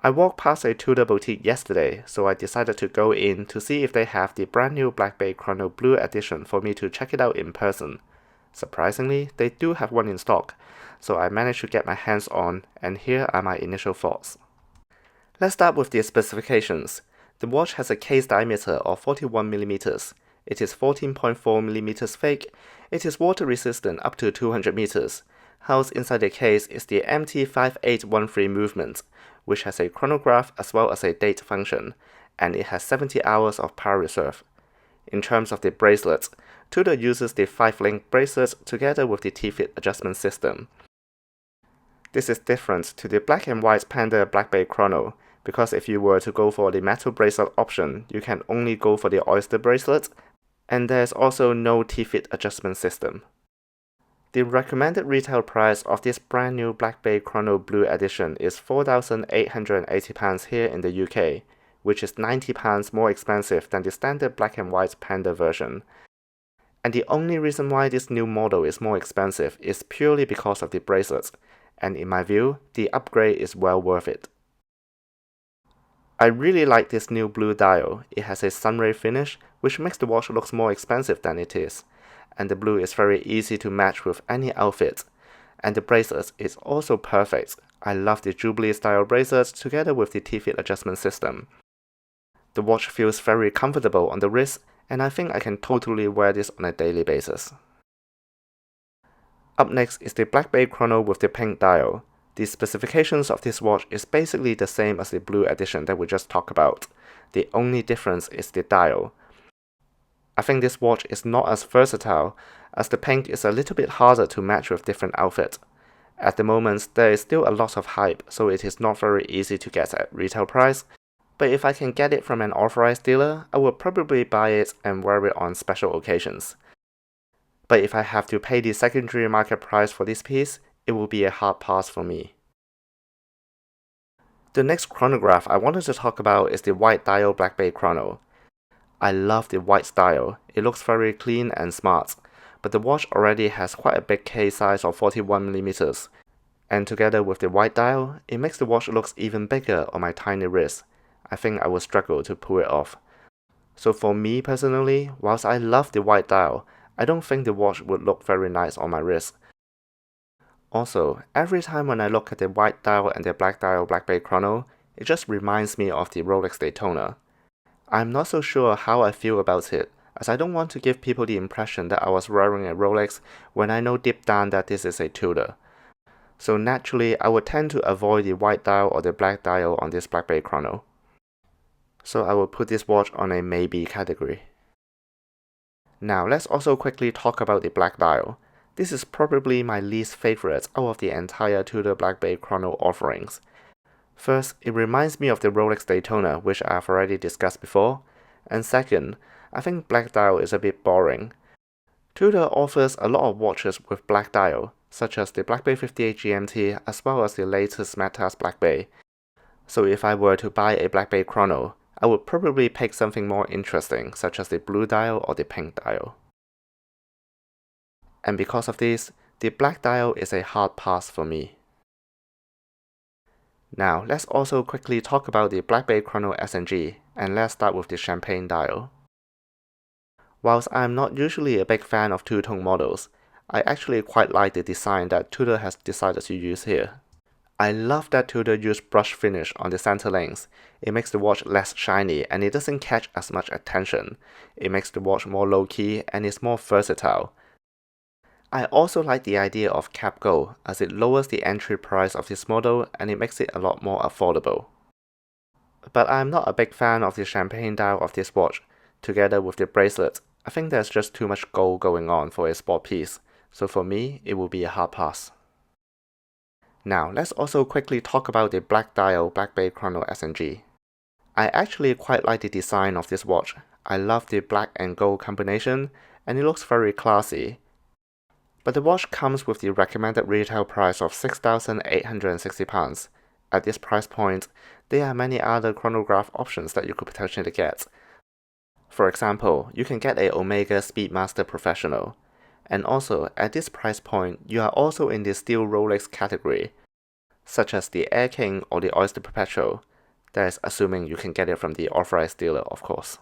I walked past a Tudor boutique yesterday, so I decided to go in to see if they have the brand new BlackBay Chrono Blue edition for me to check it out in person. Surprisingly, they do have one in stock, so I managed to get my hands on, and here are my initial thoughts. Let's start with the specifications. The watch has a case diameter of 41mm. It is 14.4mm thick. It is water resistant up to 200 meters. Housed inside the case is the MT5813 movement, which has a chronograph as well as a date function, and it has 70 hours of power reserve. In terms of the bracelets, Tudor uses the 5-link bracelets together with the T-fit adjustment system. This is different to the black and white Panda BlackBay Chrono, because if you were to go for the metal bracelet option, you can only go for the oyster bracelet, and there's also no T-fit adjustment system. The recommended retail price of this brand new BlackBay Chrono Blue edition is £4,880 here in the UK, which is £90 more expensive than the standard black and white Panda version. And the only reason why this new model is more expensive is purely because of the bracelets, and in my view, the upgrade is well worth it. I really like this new blue dial. It has a sunray finish, which makes the watch look more expensive than it is. And the blue is very easy to match with any outfit. And the bracelet is also perfect. I love the Jubilee style bracelets together with the T-fit adjustment system. The watch feels very comfortable on the wrist, and I think I can totally wear this on a daily basis. Up next is the BlackBay Chrono with the pink dial. The specifications of this watch is basically the same as the blue edition that we just talked about. The only difference is the dial. I think this watch is not as versatile, as the pink is a little bit harder to match with different outfits. At the moment, there is still a lot of hype, so it is not very easy to get at retail price, but if I can get it from an authorized dealer, I will probably buy it and wear it on special occasions. But if I have to pay the secondary market price for this piece, it will be a hard pass for me. The next chronograph I wanted to talk about is the white dial BlackBay Chrono. I love the white style. It looks very clean and smart, but the watch already has quite a big case size of 41mm, and together with the white dial, it makes the watch look even bigger on my tiny wrist. I think I will struggle to pull it off. So for me personally, whilst I love the white dial, I don't think the watch would look very nice on my wrist. Also, every time when I look at the white dial and the black dial BlackBay Chrono, it just reminds me of the Rolex Daytona. I'm not so sure how I feel about it, as I don't want to give people the impression that I was wearing a Rolex when I know deep down that this is a Tudor. So naturally, I would tend to avoid the white dial or the black dial on this BlackBay Chrono. So I will put this watch on a maybe category. Now let's also quickly talk about the black dial. This is probably my least favorite out of the entire Tudor BlackBay Chrono offerings. First, it reminds me of the Rolex Daytona, which I have already discussed before, and second, I think black dial is a bit boring. Tudor offers a lot of watches with black dial, such as the BlackBay 58 GMT as well as the latest Metas BlackBay. So if I were to buy a BlackBay Chrono, I would probably pick something more interesting, such as the blue dial or the pink dial. And because of this, the black dial is a hard pass for me. Now, let's also quickly talk about the BlackBay Chrono SNG, and let's start with the champagne dial. Whilst I'm not usually a big fan of two-tone models, I actually quite like the design that Tudor has decided to use here. I love that Tudor used brush finish on the center lanes. It makes the watch less shiny and it doesn't catch as much attention. It makes the watch more low-key and is more versatile. I also like the idea of cap gold, as it lowers the entry price of this model and it makes it a lot more affordable. But I'm not a big fan of the champagne dial of this watch. Together with the bracelet, I think there's just too much gold going on for a sport piece, so for me, it will be a hard pass. Now, let's also quickly talk about the black dial BlackBay Chrono SNG. I actually quite like the design of this watch. I love the black and gold combination, and it looks very classy. But the watch comes with the recommended retail price of £6,860. At this price point, there are many other chronograph options that you could potentially get. For example, you can get a Omega Speedmaster Professional. And also, at this price point, you are also in the steel Rolex category, such as the Air King or the Oyster Perpetual. That is assuming you can get it from the authorized dealer, of course.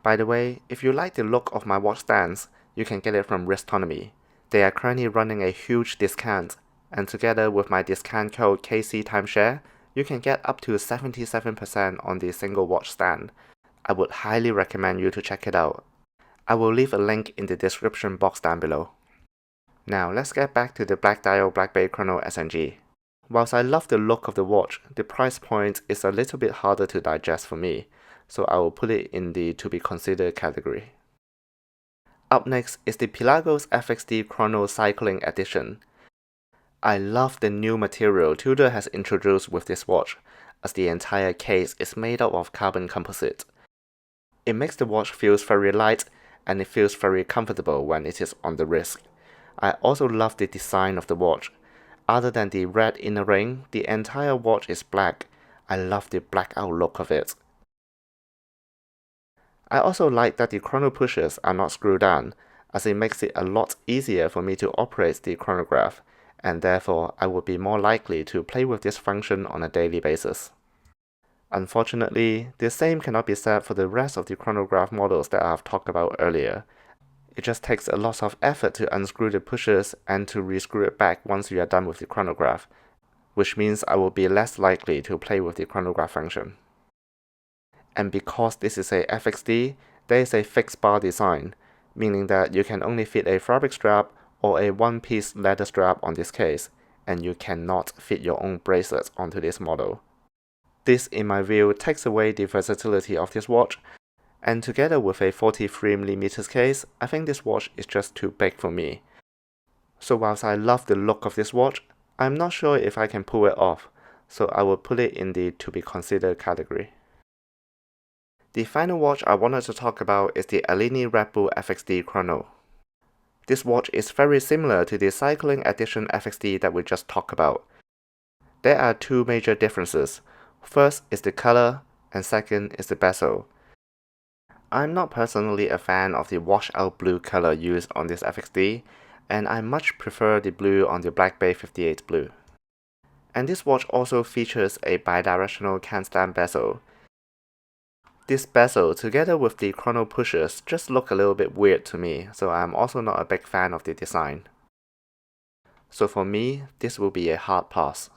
By the way, if you like the look of my watch stands, you can get it from Wristonomy. They are currently running a huge discount, and together with my discount code KC Timeshare, you can get up to 77% on the single watch stand. I would highly recommend you to check it out. I will leave a link in the description box down below. Now let's get back to the Black Dial BlackBay Chrono SNG. Whilst I love the look of the watch, the price point is a little bit harder to digest for me, so I will put it in the to be considered category. Up next is the Pelagos FXD Chrono Cycling Edition. I love the new material Tudor has introduced with this watch, as the entire case is made up of carbon composite. It makes the watch feel very light, and it feels very comfortable when it is on the wrist. I also love the design of the watch. Other than the red inner ring, the entire watch is black. I love the blacked out look of it. I also like that the chrono pushers are not screwed down, as it makes it a lot easier for me to operate the chronograph, and therefore I would be more likely to play with this function on a daily basis. Unfortunately, the same cannot be said for the rest of the chronograph models that I have talked about earlier. It just takes a lot of effort to unscrew the pushers and to re-screw it back once you are done with the chronograph, which means I will be less likely to play with the chronograph function. And because this is a FXD, there is a fixed bar design, meaning that you can only fit a fabric strap or a one-piece leather strap on this case, and you cannot fit your own bracelets onto this model. This, in my view, takes away the versatility of this watch, and together with a 43mm case, I think this watch is just too big for me. So whilst I love the look of this watch, I'm not sure if I can pull it off, so I will put it in the to be considered category. The final watch I wanted to talk about is the Alini Red Bull FXD Chrono. This watch is very similar to the Cycling Edition FXD that we just talked about. There are two major differences. First is the color, and second is the bezel. I'm not personally a fan of the washed-out blue color used on this FXD, and I much prefer the blue on the BlackBay 58 Blue. And this watch also features a bidirectional can-stand bezel. This bezel, together with the chrono pushers, just look a little bit weird to me, so I'm also not a big fan of the design. So for me, this will be a hard pass.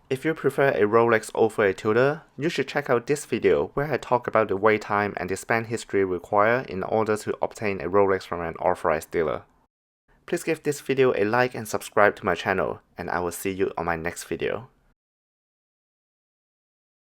If you prefer a Rolex over a Tudor, you should check out this video where I talk about the wait time and the spend history required in order to obtain a Rolex from an authorized dealer. Please give this video a like and subscribe to my channel, and I will see you on my next video.